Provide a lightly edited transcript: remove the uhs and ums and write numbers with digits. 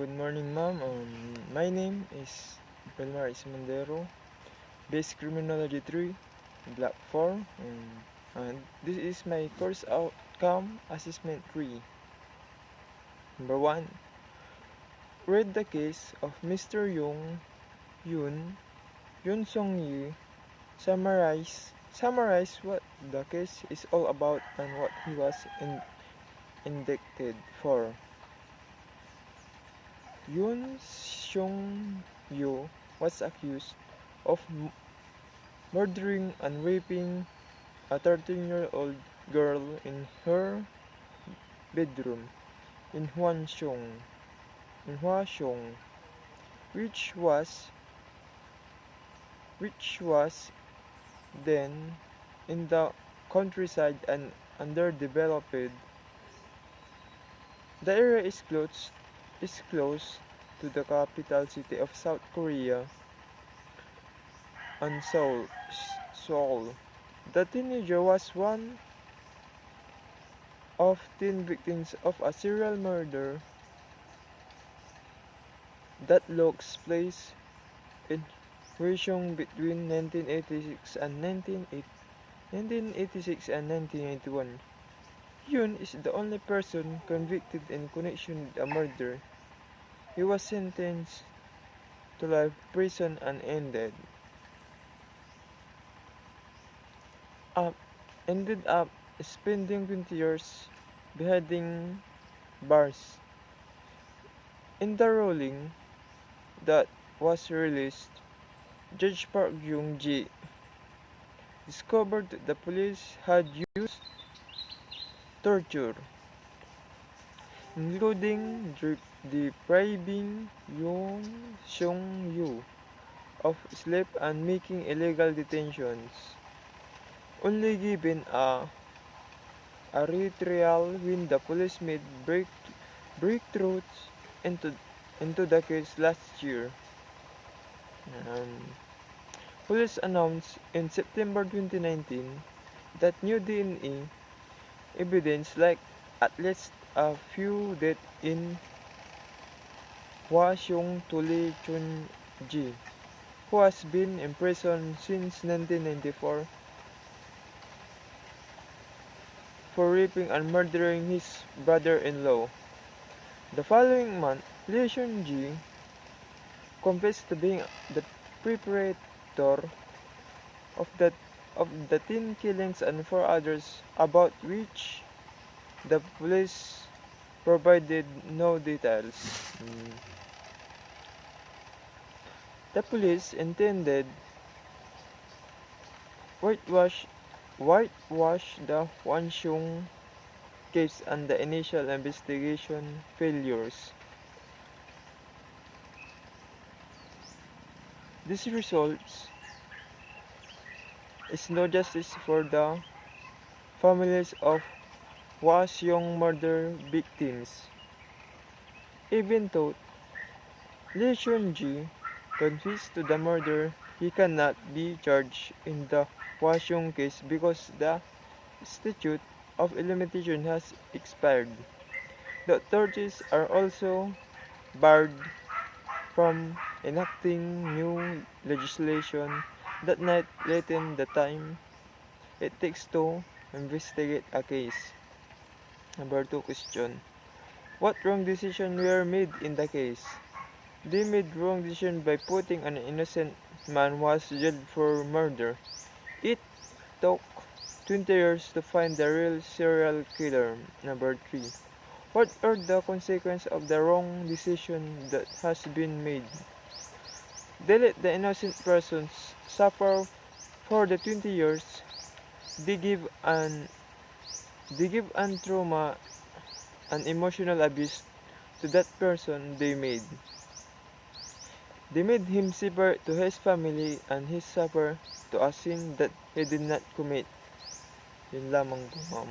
Good morning, ma'am. My name is Mondero, Base Criminology 3, Block 4, and this is my course outcome assessment 3. Number 1. Read the case of Mr. Yun Song Yi. Summarize what the case is all about and what he was indicted for. Yun Song Yu was accused of murdering and raping a 13-year-old girl in her bedroom in Hwaseong, which was then in the countryside and underdeveloped. The area is close to the capital city of South Korea and Seoul. The teenager was one of 10 victims of a serial murder that takes place in Hwaseong between 1986 and 1991. Yun is the only person convicted in connection with a murder. He was sentenced to life prison and ended up spending 20 years behind bars. In the ruling that was released, Judge Park Young-ji discovered that the police had used torture, including depriving Yoon Song-yu of sleep and making illegal detentions, only given a retrial when the police made breakthroughs into the case last year. Police announced in September 2019 that new DNA evidence like at least a few deaths in Hwaseong Tuli Chun-ji, who has been in prison since 1994 for raping and murdering his brother-in-law. The following month, Lee Chun-ji confessed to being the perpetrator of the 10 killings and 4 others about which the police provided no details. The police intended whitewash the Hwaseong case and the initial investigation failures. This results is no justice for the families of Hwaseong murder victims. Even though Lee Chun-ji confessed to the murder, he cannot be charged in the Hwaseong case because the statute of limitation has expired. The authorities are also barred from enacting new legislation that might lengthen the time it takes to investigate a case. Number 2 question. What wrong decisions were made in the case? They made wrong decision by putting an innocent man who was jailed for murder. It took 20 years to find the real serial killer. Number 3. What are the consequences of the wrong decision that has been made? They let the innocent persons suffer for the 20 years. They give an trauma and emotional abuse to that person they made. They made him separate to his family and he suffer to a sin that he did not commit. Yun lamang po, ma'am.